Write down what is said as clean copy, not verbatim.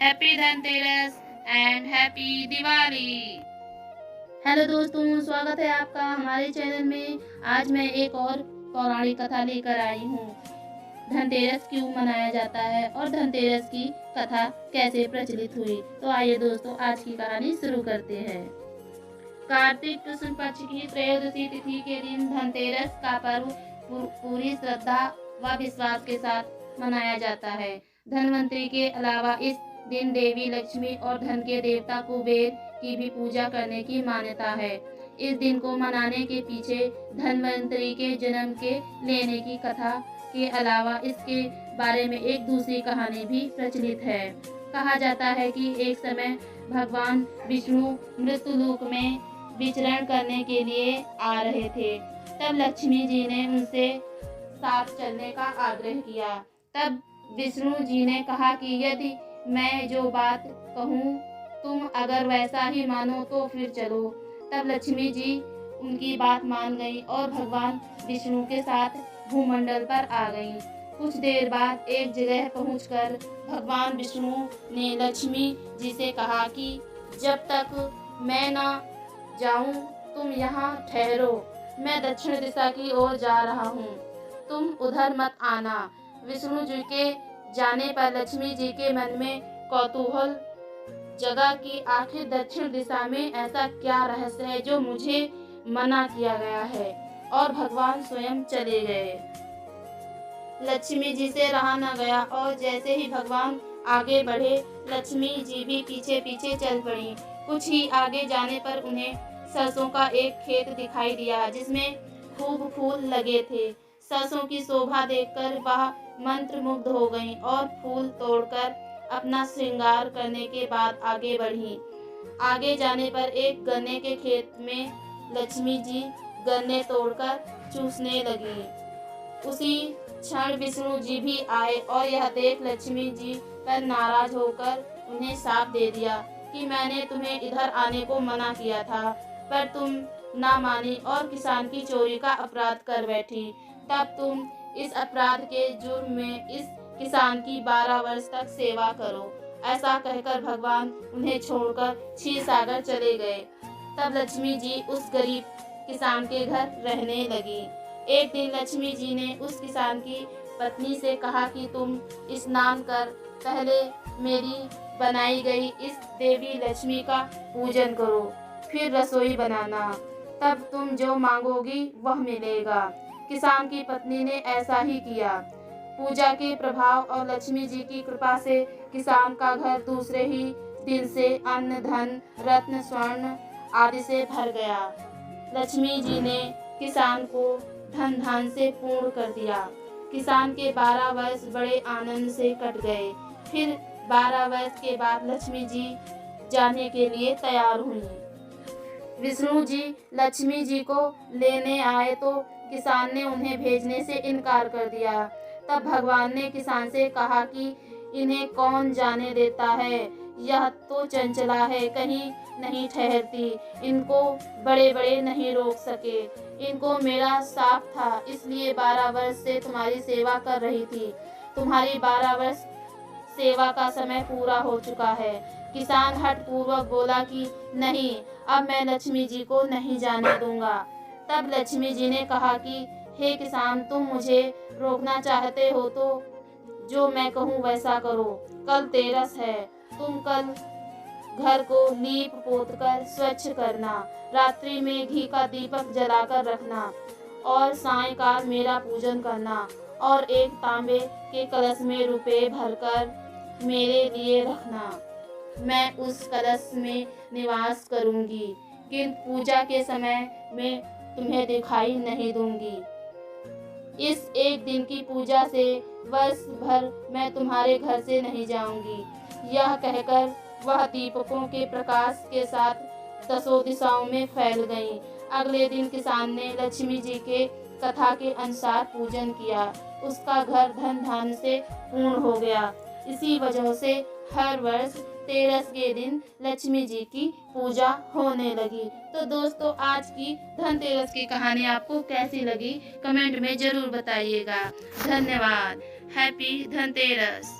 Happy Dhanteras and happy Diwali. Hello दोस्तों, स्वागत है आपका हमारे चैनल में। आज मैं एक और पौराणिक कथा लेकर आई हूँ। धनतेरस क्यों मनाया जाता है और धनतेरस की कथा कैसे प्रचलित हुई। तो आइए दोस्तों, आज की कहानी शुरू करते हैं। कार्तिक कृष्ण पक्ष की त्रयोदशी तिथि के दिन धनतेरस का पर्व पूरी श्रद्धा व विश्वास के साथ मनाया जाता है। धनवंतरी के अलावा इस दिन देवी लक्ष्मी और धन के देवता कुबेर की भी पूजा करने की मान्यता है। इस दिन को मनाने के पीछे धनवंतरी के जन्म के लेने की कथा के अलावा इसके बारे में एक दूसरी कहानी भी प्रचलित है। कहा जाता है कि एक समय भगवान विष्णु मृत्युलोक में विचरण करने के लिए आ रहे थे। तब लक्ष्मी जी ने उनसे साथ चलने का आग्रह किया। तब विष्णु जी ने कहा कि यदि मैं जो बात कहूँ तुम अगर वैसा ही मानो तो फिर चलो। तब लक्ष्मी जी उनकी बात मान गई और भगवान विष्णु के साथ भूमंडल पर आ गईं। कुछ देर बाद एक जगह पहुंचकर भगवान विष्णु ने लक्ष्मी जी से कहा कि जब तक मैं ना जाऊं तुम यहाँ ठहरो, मैं दक्षिण दिशा की ओर जा रहा हूँ, तुम उधर मत आना। विष्णु जी के जाने पर लक्ष्मी जी के मन में कौतूहल जगा कि आखिर दक्षिण दिशा में ऐसा क्या रहस्य है जो मुझे मना किया गया है, और भगवान स्वयं चले गए। लक्ष्मी जी से रहा न गया और जैसे ही भगवान आगे बढ़े लक्ष्मी जी भी पीछे पीछे चल पड़ी। कुछ ही आगे जाने पर उन्हें सरसों का एक खेत दिखाई दिया जिसमें खूब फूल लगे थे। सरसों की शोभा देखकर वह मंत्रमुग्ध हो गईं और फूल तोड़कर अपना श्रृंगार करने के बाद आगे बढ़ी। आगे जाने पर एक गन्ने के खेत में लक्ष्मी जी गन्ने तोड़कर चूसने लगी। उसी क्षण विष्णु जी भी आए और यह देख लक्ष्मी जी पर नाराज होकर उन्हें शाप दे दिया कि मैंने तुम्हें इधर आने को मना किया था, पर तुम ना मानी और किसान की चोरी का अपराध कर बैठी। तब तुम इस अपराध के जुर्म में इस किसान की 12 वर्ष तक सेवा करो। ऐसा कहकर भगवान उन्हें छोड़कर क्षीर सागर चले गए। तब लक्ष्मी जी उस गरीब किसान के घर रहने लगी। एक दिन लक्ष्मी जी ने उस किसान की पत्नी से कहा कि तुम स्नान कर पहले मेरी बनाई गई इस देवी लक्ष्मी का पूजन करो, फिर रसोई बनाना, तब तुम जो मांगोगी वह मिलेगा। किसान की पत्नी ने ऐसा ही किया। पूजा के प्रभाव और लक्ष्मी जी की कृपा से किसान का घर दूसरे ही दिन से अन्न धन रत्न स्वर्ण आदि से भर गया। लक्ष्मी जी ने किसान को धन धान से पूर्ण कर दिया। किसान के 12 वर्ष बड़े आनंद से कट गए। फिर 12 वर्ष के बाद लक्ष्मी जी जाने के लिए तैयार हुई। विष्णु जी लक्ष्मी जी को लेने आए तो किसान ने उन्हें भेजने से इनकार कर दिया। तब भगवान ने किसान से कहा कि इन्हें कौन जाने देता है, यह तो चंचला है, कहीं नहीं ठहरती, इनको बड़े बड़े नहीं रोक सके। इनको मेरा शाप था, इसलिए 12 वर्ष से तुम्हारी सेवा कर रही थी। तुम्हारी 12 वर्ष सेवा का समय पूरा हो चुका है। किसान हठ पूर्वक बोला कि नहीं, अब मैं लक्ष्मी जी को नहीं जाने दूंगा। तब लक्ष्मी जी ने कहा कि हे किसान, तुम मुझे रोकना चाहते हो तो जो मैं कहूँ वैसा करो। कल तेरस है, तुम कल घर को लीप पोत कर स्वच्छ करना, रात्रि में घी का दीपक जलाकर रखना और सायंकाल मेरा पूजन करना, और एक तांबे के कलश में रुपए भरकर मेरे लिए रखना। मैं उस कलश में निवास करूंगी, किंतु पूजा के समय में तुम्हें दिखाई नहीं दूंगी। इस एक दिन की पूजा से वर्ष भर मैं तुम्हारे घर से नहीं जाऊंगी। यह कहकर वह दीपकों के प्रकाश के साथ 10 दिशाओं में फैल गईं। अगले दिन किसान ने लक्ष्मी जी के कथा के अनुसार पूजन किया। उसका घर धन धान से पूर्ण हो गया। इसी वजह से हर वर्ष तेरस के दिन लक्ष्मी जी की पूजा होने लगी। तो दोस्तों, आज की धनतेरस की कहानी आपको कैसी लगी कमेंट में जरूर बताइएगा। धन्यवाद। हैप्पी धनतेरस।